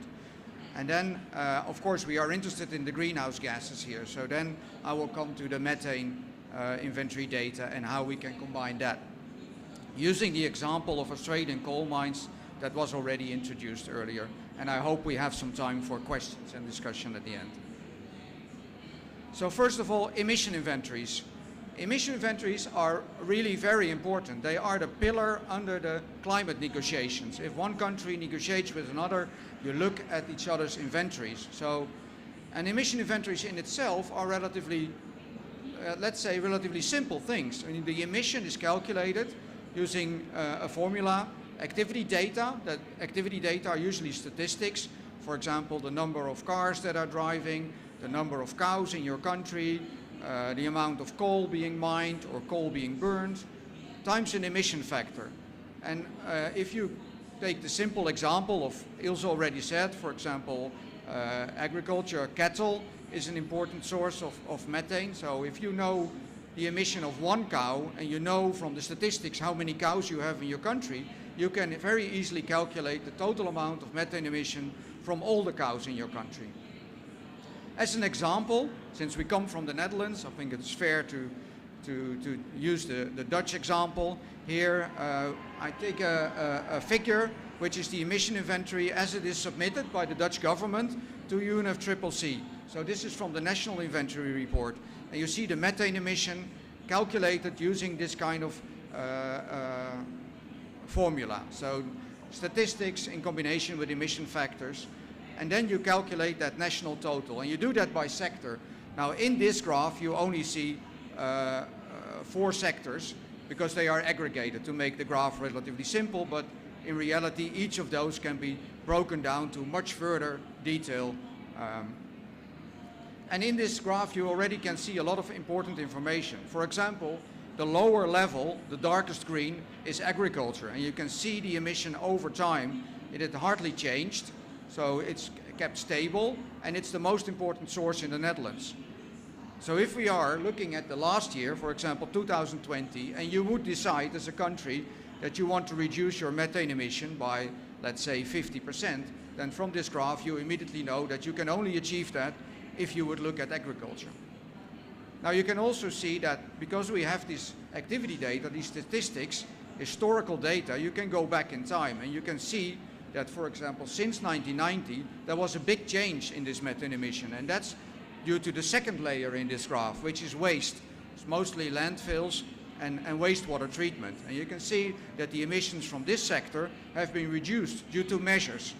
Speaker 5: And then, of course, we are interested in the greenhouse gases here, so then I will come to the methane inventory data and how we can combine that, using the example of Australian coal mines that was already introduced earlier. And I hope we have some time for questions and discussion at the end. So first of all, emission inventories. Emission inventories are really very important. They are the pillar under the climate negotiations. If one country negotiates with another, you look at each other's inventories. So, and emission inventories in itself are relatively, let's say, relatively simple things. I mean, the emission is calculated using a formula, activity data. That activity data are usually statistics. For example, the number of cars that are driving, the number of cows in your country, the amount of coal being mined or coal being burned, times an emission factor. And if you take the simple example of Ilse already said, for example, agriculture, cattle is an important source of methane. So if you know the emission of one cow and you know from the statistics how many cows you have in your country, you can very easily calculate the total amount of methane emission from all the cows in your country. As an example, since we come from the Netherlands, I think it's fair to use the Dutch example. Here I take a figure which is the emission inventory as it is submitted by the Dutch government to UNFCCC. So this is from the National Inventory Report. And you see the methane emission calculated using this kind of formula. So statistics in combination with emission factors. And then you calculate that national total. And you do that by sector. Now in this graph you only see 4 sectors because they are aggregated to make the graph relatively simple, but in reality each of those can be broken down to much further detail. And in this graph you already can see a lot of important information. For example, the lower level, the darkest green, is agriculture, and you can see the emission over time. It had hardly changed, so it's kept stable, and it's the most important source in the Netherlands. So if we are looking at the last year, for example 2020, and you would decide as a country that you want to reduce your methane emission by, let's say, 50%, then from this graph you immediately know that you can only achieve that if you would look at agriculture. Now you can also see that because we have this activity data, these statistics, historical data, you can go back in time and you can see that, for example, since 1990 there was a big change in this methane emission, and that's due to the second layer in this graph, which is waste. It's mostly landfills and wastewater treatment. And you can see that the emissions from this sector have been reduced due to measures.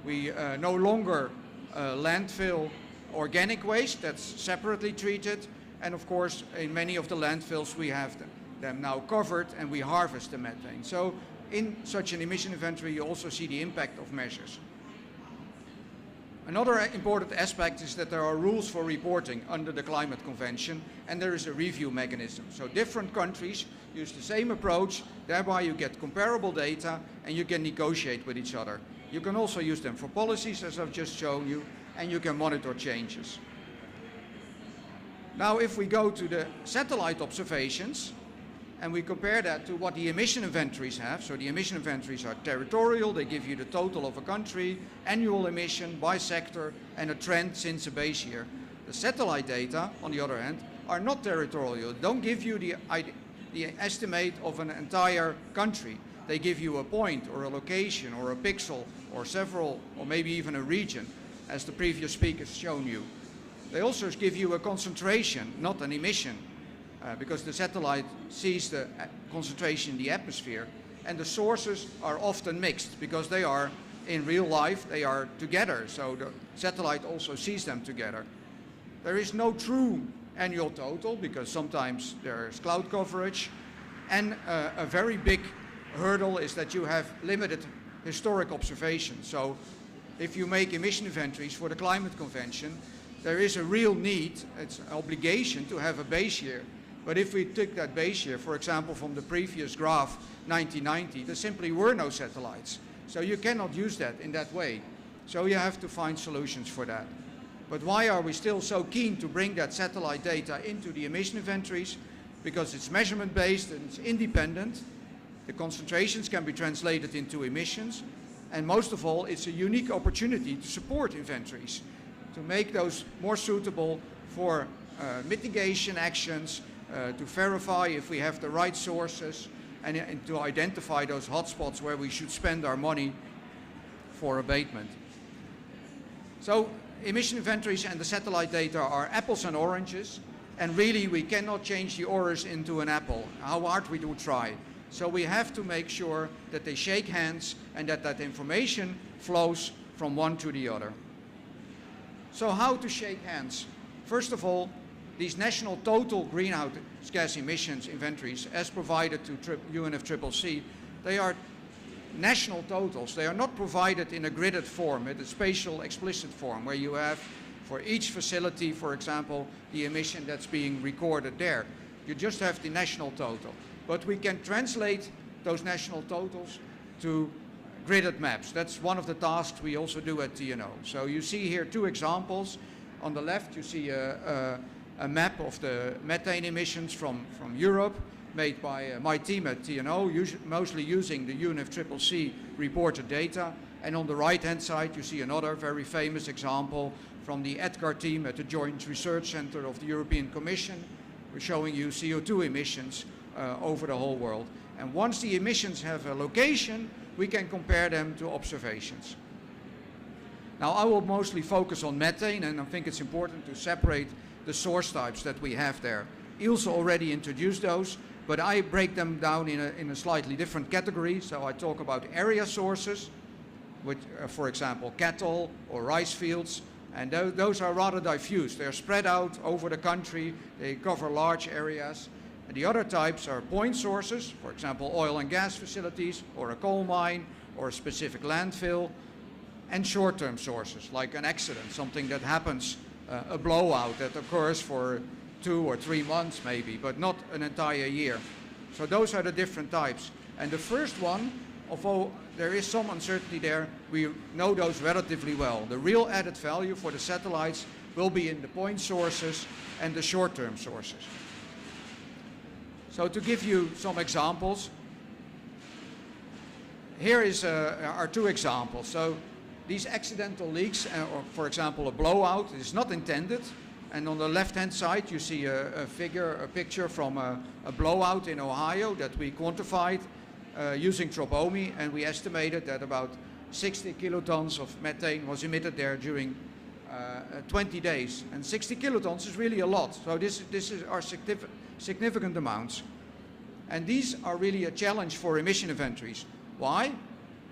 Speaker 5: We no longer landfill organic waste that's separately treated, and of course in many of the landfills we have them now covered and we harvest the methane. So in such an emission inventory you also see the impact of measures. Another important aspect is that there are rules for reporting under the Climate Convention, and there is a review mechanism. So different countries use the same approach, thereby you get comparable data and you can negotiate with each other. You can also use them for policies, as I've just shown you, and you can monitor changes. Now if we go to the satellite observations and we compare that to what the emission inventories have, so the emission inventories are territorial, they give you the total of a country, annual emission by sector, and a trend since a base year. The satellite data, on the other hand, are not territorial. They don't give you the estimate of an entire country. They give you a point or a location or a pixel or several, or maybe even a region, as the previous speaker has shown you. They also give you a concentration, not an emission, because the satellite sees the concentration in the atmosphere, and the sources are often mixed because they are, in real life, they are together, so the satellite also sees them together. There is no true annual total because sometimes there's cloud coverage, and a very big hurdle is that you have limited historic observations. So if you make emission inventories for the Climate Convention, there is a real need, it's an obligation to have a base year. But if we took that base year, for example, from the previous graph, 1990, there simply were no satellites. So you cannot use that in that way. So you have to find solutions for that. But why are we still so keen to bring that satellite data into the emission inventories? Because it's measurement based and it's independent. The concentrations can be translated into emissions. And most of all, it's a unique opportunity to support inventories, to make those more suitable for mitigation actions, to verify if we have the right sources, and to identify those hotspots where we should spend our money for abatement. So emission inventories and the satellite data are apples and oranges, and really we cannot change the orange into an apple, how hard we do try. So we have to make sure that they shake hands and that that information flows from one to the other. So how to shake hands? First of all, these national total greenhouse gas emissions inventories, as provided to UNFCCC, they are national totals. They are not provided in a gridded form, in a spatial explicit form, where you have for each facility, for example, the emission that's being recorded there. You just have the national total. But we can translate those national totals to gridded maps. That's one of the tasks we also do at TNO. So you see here two examples. On the left you see a map of the methane emissions from Europe, made by my team at TNO, mostly using the UNFCCC reported data. And on the right-hand side, you see another very famous example from the EDGAR team at the Joint Research Center of the European Commission. We're showing you CO2 emissions over the whole world. And once the emissions have a location, we can compare them to observations. Now, I will mostly focus on methane, and I think it's important to separate the source types that we have there. Ilse already introduced those, but I break them down in a slightly different category. So I talk about area sources, which, for example, cattle or rice fields, and those are rather diffuse. They're spread out over the country, they cover large areas. And the other types are point sources, for example, oil and gas facilities, or a coal mine, or a specific landfill, and short-term sources, like an accident, something that happens, a blowout that occurs for 2 or 3 months maybe, but not an entire year. So those are the different types. And the first one, although there is some uncertainty there, we know those relatively well. The real added value for the satellites will be in the point sources and the short-term sources. So to give you some examples, here are two examples. So these accidental leaks, or for example a blowout, is not intended. And on the left-hand side you see a picture from a blowout in Ohio that we quantified using Tropomi, and we estimated that about 60 kilotons of methane was emitted there during 20 days. And 60 kilotons is really a lot. So this are significant amounts. And these are really a challenge for emission inventories. Why?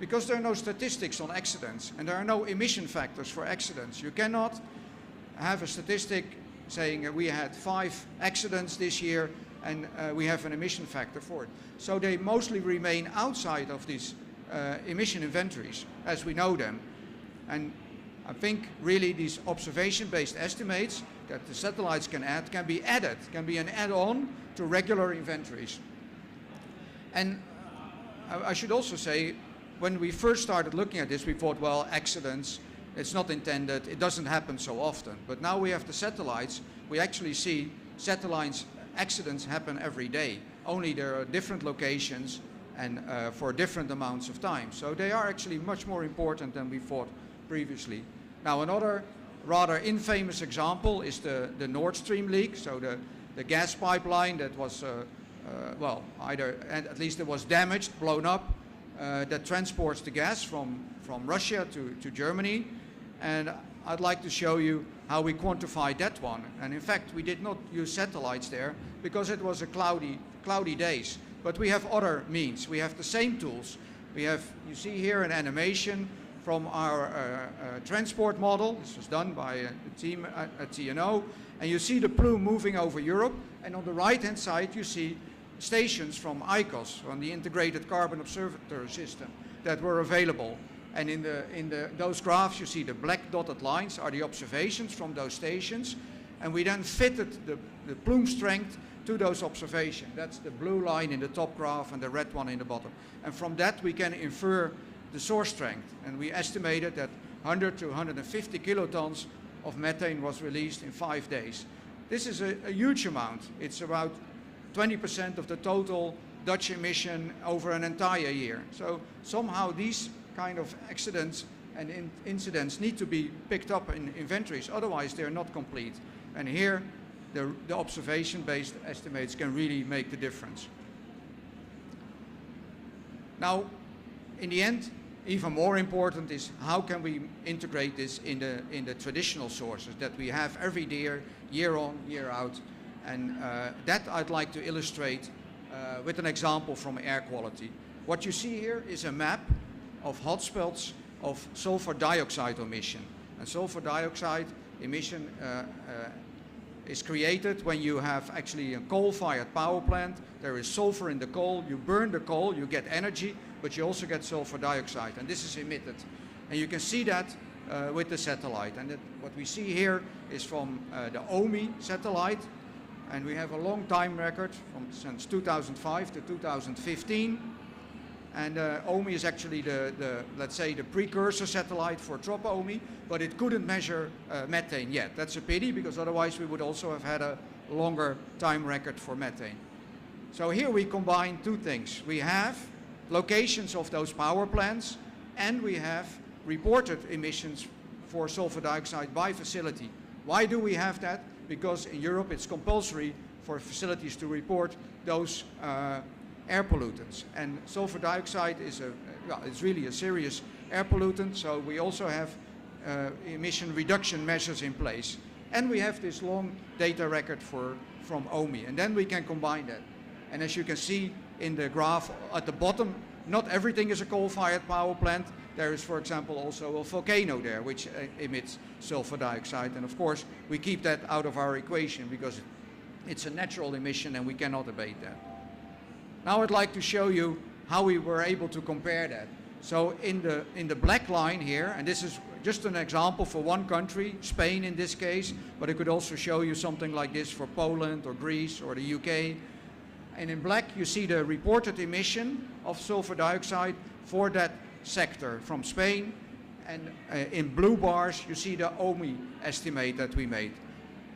Speaker 5: Because there are no statistics on accidents, and there are no emission factors for accidents. You cannot have a statistic saying we had 5 accidents this year and we have an emission factor for it. So they mostly remain outside of these emission inventories as we know them. And I think really these observation-based estimates that the satellites can add can be an add-on to regular inventories. And I should also say, when we first started looking at this, we thought, well, accidents, it's not intended, it doesn't happen so often. But now we have the satellites, we actually see accidents happen every day. Only there are different locations and for different amounts of time. So they are actually much more important than we thought previously. Now another rather infamous example is the Nord Stream leak. So the gas pipeline that was, well, at least it was damaged, blown up, that transports the gas from Russia to Germany. And I'd like to show you how we quantified that one. And in fact, we did not use satellites there because it was a cloudy days. But we have other means. We have the same tools. You see here an animation from our transport model. This was done by a team at TNO. And you see the plume moving over Europe. And on the right-hand side, you see stations from ICOS, from the Integrated Carbon Observatory System, that were available. And in those graphs, you see the black dotted lines are the observations from those stations. And we then fitted the plume strength to those observations. That's the blue line in the top graph and the red one in the bottom. And from that we can infer the source strength. And we estimated that 100 to 150 kilotons of methane was released in 5 days. This is a huge amount. It's about 20% of the total Dutch emission over an entire year. So somehow these kind of accidents and incidents need to be picked up in inventories, otherwise they're not complete. And here the observation-based estimates can really make the difference. Now, in the end, even more important is how can we integrate this in the traditional sources that we have every year on, year out. And that I'd like to illustrate with an example from air quality. What you see here is a map of hotspots of sulfur dioxide emission. And sulfur dioxide emission is created when you have actually a coal-fired power plant. There is sulfur in the coal, you burn the coal, you get energy, but you also get sulfur dioxide, and this is emitted. And you can see that with the satellite. And what we see here is from the OMI satellite, and we have a long time record since 2005 to 2015. And OMI is actually let's say, the precursor satellite for TROP-OMI, but it couldn't measure methane yet. That's a pity, because otherwise we would also have had a longer time record for methane. So here we combine two things. We have locations of those power plants, and we have reported emissions for sulfur dioxide by facility. Why do we have that? Because in Europe it's compulsory for facilities to report those air pollutants. And sulfur dioxide is it's really a serious air pollutant, so we also have emission reduction measures in place. And we have this long data record from OMI, and then we can combine that. And as you can see in the graph at the bottom, not everything is a coal-fired power plant. There is, for example, also a volcano there which emits sulfur dioxide, and of course we keep that out of our equation because it's a natural emission and we cannot abate that. Now I'd like to show you how we were able to compare that. So in the black line here, and this is just an example for one country, Spain in this case, but I could also show you something like this for Poland or Greece or the UK. And in black you see the reported emission of sulfur dioxide for that sector from Spain, and in blue bars you see the OMI estimate that we made.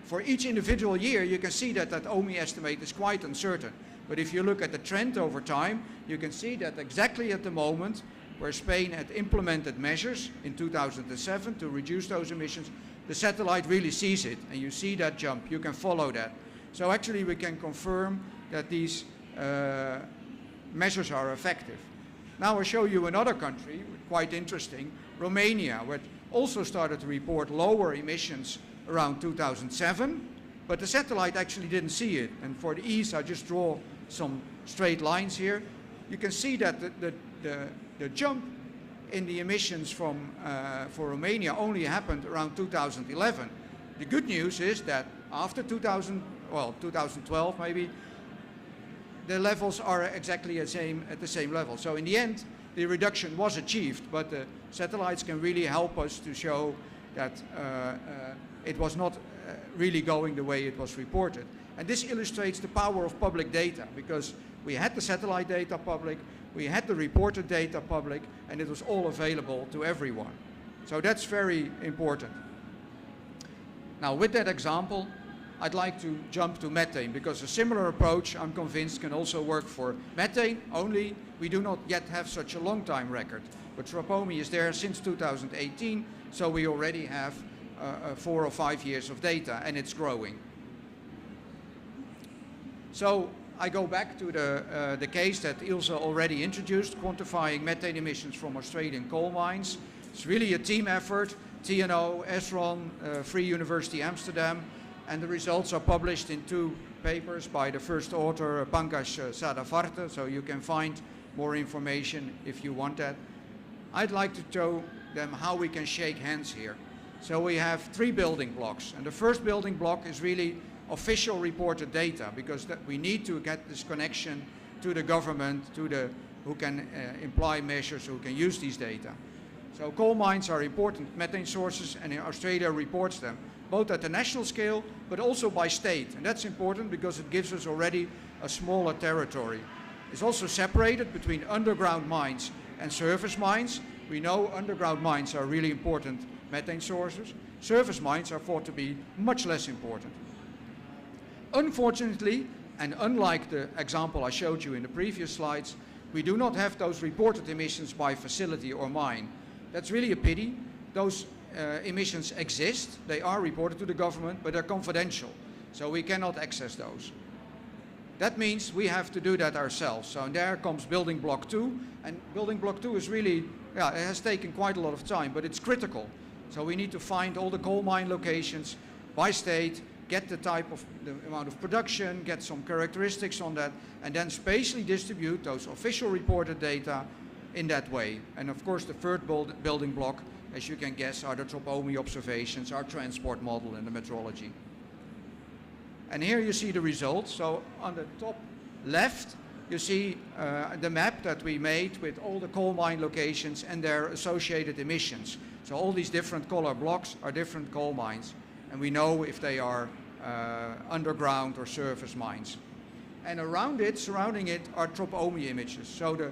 Speaker 5: For each individual year you can see that OMI estimate is quite uncertain. But if you look at the trend over time, you can see that exactly at the moment where Spain had implemented measures in 2007 to reduce those emissions, the satellite really sees it, and you see that jump. You can follow that. So actually we can confirm that these measures are effective. Now I'll show you another country, quite interesting, Romania, which also started to report lower emissions around 2007, but the satellite actually didn't see it. And for the ease, I just draw some straight lines here. You can see that the jump in the emissions for Romania only happened around 2011. The good news is that after 2012 maybe, the levels are exactly at the same level. So in the end, the reduction was achieved, but the satellites can really help us to show that it was not really going the way it was reported. And this illustrates the power of public data, because we had the satellite data public, we had the reported data public, and it was all available to everyone. So that's very important. Now with that example, I'd like to jump to methane, because a similar approach, I'm convinced, can also work for methane, only we do not yet have such a long time record. But TROP-OMI is there since 2018, so we already have 4 or 5 years of data, and it's growing. So I go back to the case that Ilse already introduced, quantifying methane emissions from Australian coal mines. It's really a team effort, TNO, Esron, Free University Amsterdam, and the results are published in 2 papers by the first author, Pankaj Sadavarte, so you can find more information if you want that. I'd like to show them how we can shake hands here. So we have 3 building blocks, and the first building block is really official reported data, because we need to get this connection to the government, who can imply measures, who can use these data. So coal mines are important methane sources, and Australia reports them. both at the national scale, but also by state. And that's important because it gives us already a smaller territory. It's also separated between underground mines and surface mines. We know underground mines are really important methane sources. Surface mines are thought to be much less important. Unfortunately, and unlike the example I showed you in the previous slides, we do not have those reported emissions by facility or mine. That's really a pity. Those emissions exist. They are reported to the government, but they're confidential. So we cannot access those. That means we have to do that ourselves. So there comes building block 2. And building block 2 is really, yeah, it has taken quite a lot of time, but it's critical. So we need to find all the coal mine locations by state, get the amount of production, get some characteristics on that, and then spatially distribute those official reported data in that way. And of course the third building block, as you can guess, are the tropomi observations, our transport model and the metrology. And here you see the results. So on the top left, you see the map that we made with all the coal mine locations and their associated emissions. So all these different color blocks are different coal mines. And we know if they are underground or surface mines. And around it, surrounding it, are tropomi images. So the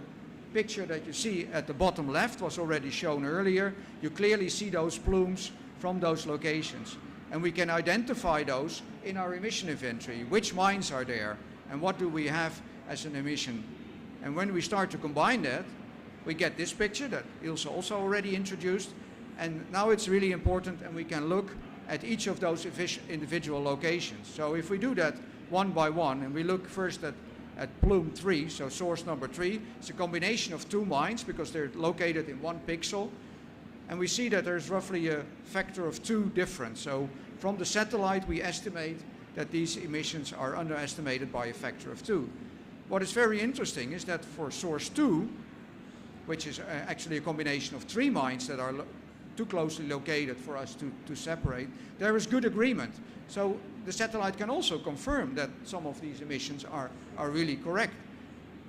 Speaker 5: picture that you see at the bottom left was already shown earlier. You clearly see those plumes from those locations. And we can identify those in our emission inventory. Which mines are there and what do we have as an emission? And when we start to combine that, we get this picture that Ilse also already introduced. And now it's really important, and we can look at each of those individual locations. So if we do that one by one, and we look first at plume 3, so source number 3, it's a combination of two mines because they're located in one pixel. And we see that there's roughly a factor of 2 difference. So from the satellite, we estimate that these emissions are underestimated by a factor of 2. What is very interesting is that for source 2, which is actually a combination of 3 mines that are too closely located for us to separate, there is good agreement. So the satellite can also confirm that some of these emissions are really correct.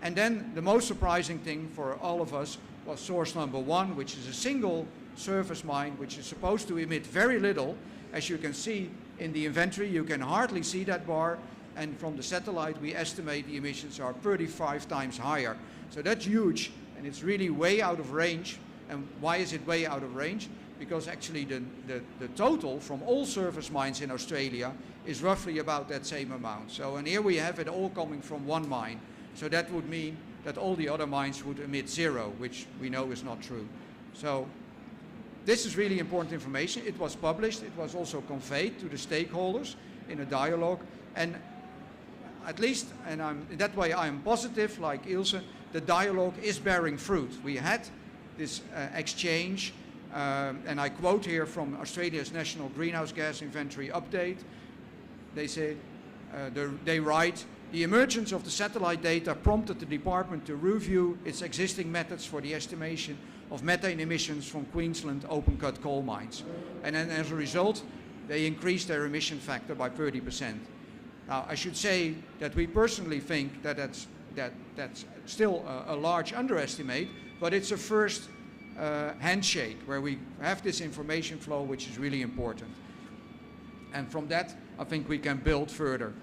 Speaker 5: And then the most surprising thing for all of us was source number 1, which is a single surface mine, which is supposed to emit very little. As you can see in the inventory, you can hardly see that bar. And from the satellite, we estimate the emissions are 35 times higher. So that's huge, and it's really way out of range. And why is it way out of range? Because actually the total from all surface mines in Australia is roughly about that same amount. So, and here we have it all coming from one mine. So that would mean that all the other mines would emit 0, which we know is not true. So this is really important information. It was published. It was also conveyed to the stakeholders in a dialogue. And at least, and in that way I am positive, like Ilse, the dialogue is bearing fruit. We had this exchange, and I quote here from Australia's National Greenhouse Gas Inventory Update. They say, they write, the emergence of the satellite data prompted the department to review its existing methods for the estimation of methane emissions from Queensland open-cut coal mines. And then as a result, they increased their emission factor by 30%. Now, I should say that we personally think that that's still a large underestimate, but it's a first handshake where we have this information flow, which is really important. And from that, I think we can build further.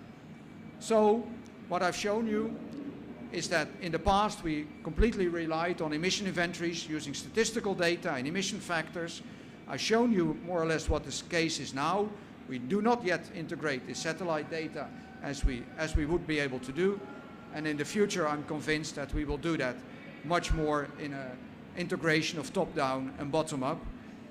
Speaker 5: So what I've shown you is that in the past we completely relied on emission inventories using statistical data and emission factors. I've shown you more or less what the case is now. We do not yet integrate the satellite data as we would be able to do. And in the future, I'm convinced that we will do that much more in an integration of top-down and bottom-up.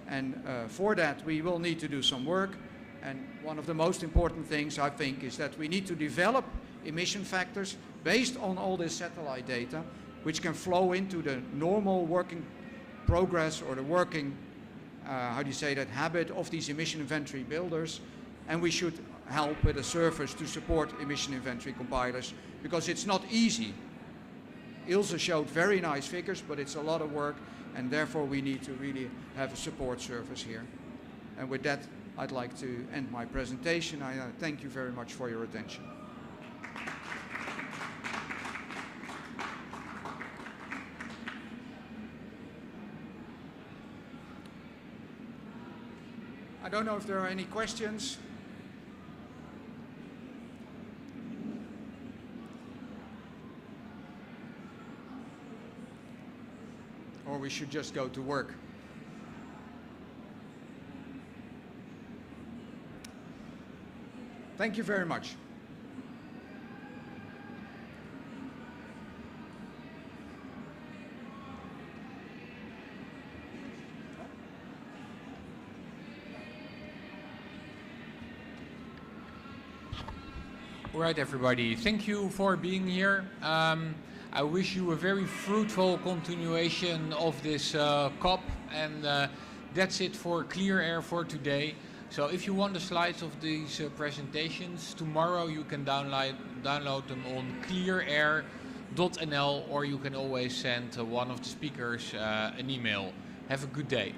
Speaker 5: And for that, we will need to do some work. And one of the most important things, I think, is that we need to develop emission factors based on all this satellite data, which can flow into the normal working progress or the working, how do you say that, habit of these emission inventory builders. And we should help with a service to support emission inventory compilers, because it's not easy. Ilse showed very nice figures, but it's a lot of work, and therefore we need to really have a support service here. And with that, I'd like to end my presentation. I thank you very much for your attention. I don't know if there are any questions. Or we should just go to work. Thank you very much.
Speaker 1: All right, everybody. Thank you for being here. I wish you a very fruitful continuation of this COP, and that's it for Clear Air for today. So if you want the slides of these presentations, tomorrow you can download them on clearair.nl, or you can always send one of the speakers an email. Have a good day.